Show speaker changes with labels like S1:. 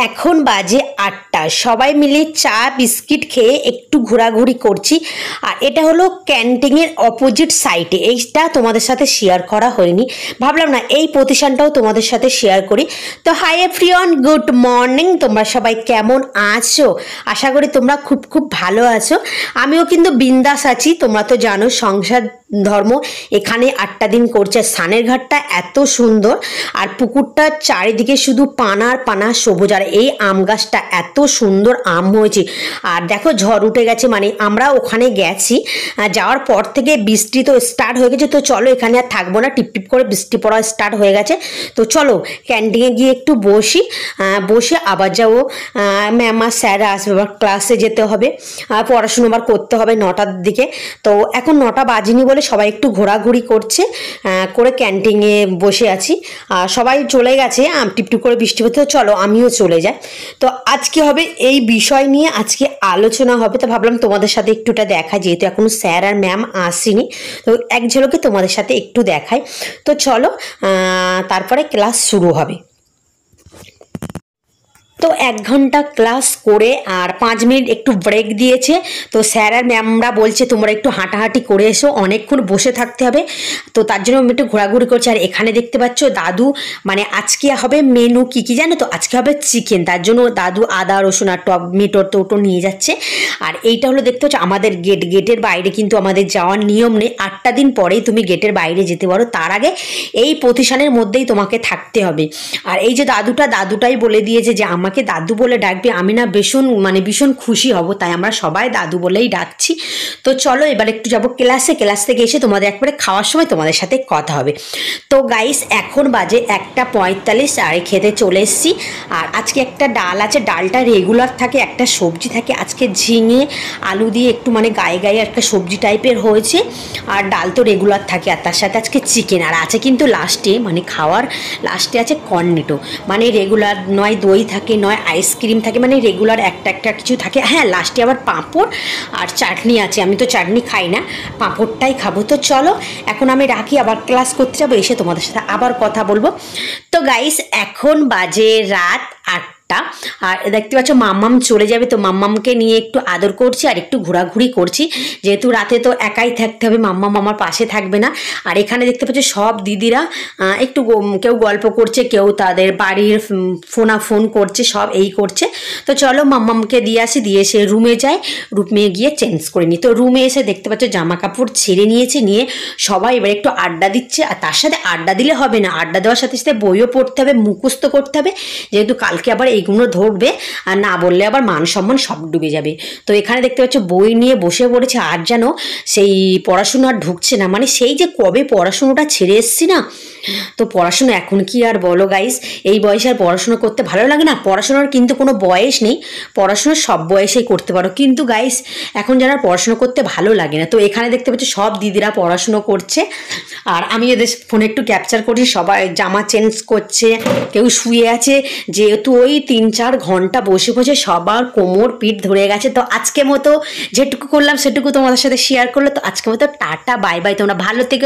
S1: এখন বাজে ৮টা। সবাই মিলে চা বিস্কিট খেয়ে একটু ঘোরাঘুরি করছি। আর এটা হলো ক্যান্টিনের অপোজিট সাইডে। এইটা তোমাদের সাথে শেয়ার করা হয়নি, ভাবলাম না এই প্রতিষ্ঠানটাও তোমাদের সাথে শেয়ার করি। তো হাই এভরিওয়ান, গুড মর্নিং। তোমরা সবাই কেমন আছো? আশা করি তোমরা খুব খুব ভালো আছো। আমিও কিন্তু বিন্দাস আছি। তোমরা তো জানো সংসার ধর্ম এখানে ৮টা দিন করছে। স্নানের ঘাটটা এত সুন্দর, আর পুকুরটার চারিদিকে শুধু পানা আর পানা সবুজ। আর এই আম গাছটা এত সুন্দর আম হয়েছে। আর দেখো ঝড় উঠে গেছে, মানে আমরা ওখানে গেছি, যাওয়ার পর থেকে বৃষ্টি তো স্টার্ট হয়ে গেছে। তো চলো এখানে আর থাকবো না, টিপটিপ করে বৃষ্টি পড়া স্টার্ট হয়ে গেছে। তো চলো ক্যান্টিনে গিয়ে একটু বসে আবার যাবো। ম্যাম আর স্যার আসবে, আবার ক্লাসে যেতে হবে, পড়াশুনো আবার করতে হবে ৯টার দিকে। তো এখন ৯টা বাজেনি বলে সবাই একটু ঘোরাঘুরি করছে, করে ক্যান্টিনে বসে আছি। সবাই চলে গেছে টিপটিপ করে বৃষ্টি হতে। চলো আমিও চলে যাই। তো আজকে হবে এই বিষয় নিয়ে আজকে আলোচনা হবে। তো ভাবলাম তোমাদের সাথে একটুটা দেখা, যেহেতু এখনো স্যার আর ম্যাম আসেনি, তো এক ঝলকে তোমাদের সাথে একটু দেখাই। তো চলো তারপরে ক্লাস শুরু হবে। তো ১ ঘন্টা ক্লাস করে আর ৫ মিনিট একটু ব্রেক দিয়েছে। তো স্যার আর ম্যামরা বলছে তোমরা একটু হাঁটাহাঁটি করে এসো, অনেকক্ষণ বসে থাকতে হবে। তো তার জন্য আমি একটু ঘোরাঘুরি করছি। আর এখানে দেখতে পাচ্ছ দাদু, মানে আজকে হবে মেনু কি কি জানো তো? আজকে হবে চিকেন। তার জন্য দাদু আদা রসুন আর টমেটো তো নিয়ে যাচ্ছে। আর এইটা হলো দেখতে পাচ্ছ আমাদের গেটের বাইরে কিন্তু আমাদের যাওয়ার নিয়ম নেই। ৮টা দিন পরেই তুমি গেটের বাইরে যেতে পারো, তার আগে এই প্রতিষ্ঠানের মধ্যেই তোমাকে থাকতে হবে। আর এই যে দাদুটাই বলে দিয়েছে যে আমাকে দাদু বলে ডাকবে। আমি না ভীষণ খুশি হব, তাই আমরা সবাই দাদু বলেই ডাকছি। তো চলো এবার একটু যাবো ক্লাসে। ক্লাস থেকে এসে তোমাদের একবারে খাওয়ার সময় তোমাদের সাথে কথা হবে। তো গাইস এখন বাজে ১টা ৪৫, আর খেতে চলে এসেছি। আর আজকে একটা ডাল আছে, ডালটা রেগুলার থাকে, একটা সবজি থাকে। আজকে ঝিঙে আলু দিয়ে একটু গায়ে গায়ে একটা সবজি টাইপের হয়েছে। আর ডাল তো রেগুলার থাকে, আর তার সাথে আজকে চিকেন। আর আছে কিন্তু লাস্টে, খাওয়ার লাস্টে আছে কর্নেটো। রেগুলার নয় দই থাকে, নয় আইসক্রিম থাকে, রেগুলার একটা কিছু থাকে। হ্যাঁ, লাস্টে আবার পাঁপড় আর চাটনি আছে। আমি তো চাটনি খাই না, পাঁপড়টাই খাবো। তো চলো এখন আমি রাখি, আবার ক্লাস করতে যাবো, এসে তোমাদের সাথে আবার কথা বলবো। তো গাইস এখন বাজে রাত ৮টা। আর দেখতে পাচ্ছ মাম্মাম চলে যাবে। তো মাম্মামকে নিয়ে একটু আদর করছি আর একটু ঘোরাঘুরি করছি, যেহেতু রাতে তো একাই থাকতে হবে, মাম্মাম আমার পাশে থাকবে না। আর এখানে দেখতে পাচ্ছ সব দিদিরা একটু কেউ গল্প করছে, কেউ তাদের বাড়ির ফোন করছে, সব এই করছে। তো চলো মাম্মামকে দিয়ে এসে রুমে যাই, রুমে গিয়ে চেঞ্জ করে নিই। তো রুমে এসে দেখতে পাচ্ছ জামা কাপড় ছেড়ে নিয়েছে, নিয়ে সবাই এবার একটু আড্ডা দিচ্ছে। আর তার সাথে আড্ডা দিলে হবে না, আড্ডা দেওয়ার সাথে সাথে বইও পড়তে হবে, মুখস্থ করতে হবে, যেহেতু কালকে আবার এইগুলো ধরবে। আর না বললে আবার মান সম্মান সব ডুবে যাবে। তো এখানে দেখতে পাচ্ছ বই নিয়ে বসে পড়েছে। আর যেন সেই পড়াশুনো আর ঢুকছে না, সেই যে কবে পড়াশুনোটা ছেড়ে এসছি না। তো পড়াশুনো এখন কি আর বলো গাইস, এই বয়সে আর পড়াশুনো করতে ভালো লাগে না? পড়াশোনার কিন্তু কোনো বয়স নেই, পড়াশুনো সব বয়সেই করতে পারো। কিন্তু গাইস এখন যারা পড়াশুনো করতে ভালো লাগে না। তো এখানে দেখতে পাচ্ছি সব দিদিরা পড়াশুনো করছে, আর আমি এদের ফোনে একটু ক্যাপচার করছি। সবাই জামা চেঞ্জ করছে, কেউ শুয়ে আছে, যেহেতু ওই ৩-৪ ঘন্টা বসে বসে সবার কোমর পিঠ ধরে গেছে। তো আজকে মতো যেটুকু করলাম সেটুকু তোমাদের সাথে শেয়ার করলো। তো আজকে মতো টাটা, বাই বাই। তোমরা ভালো থেকে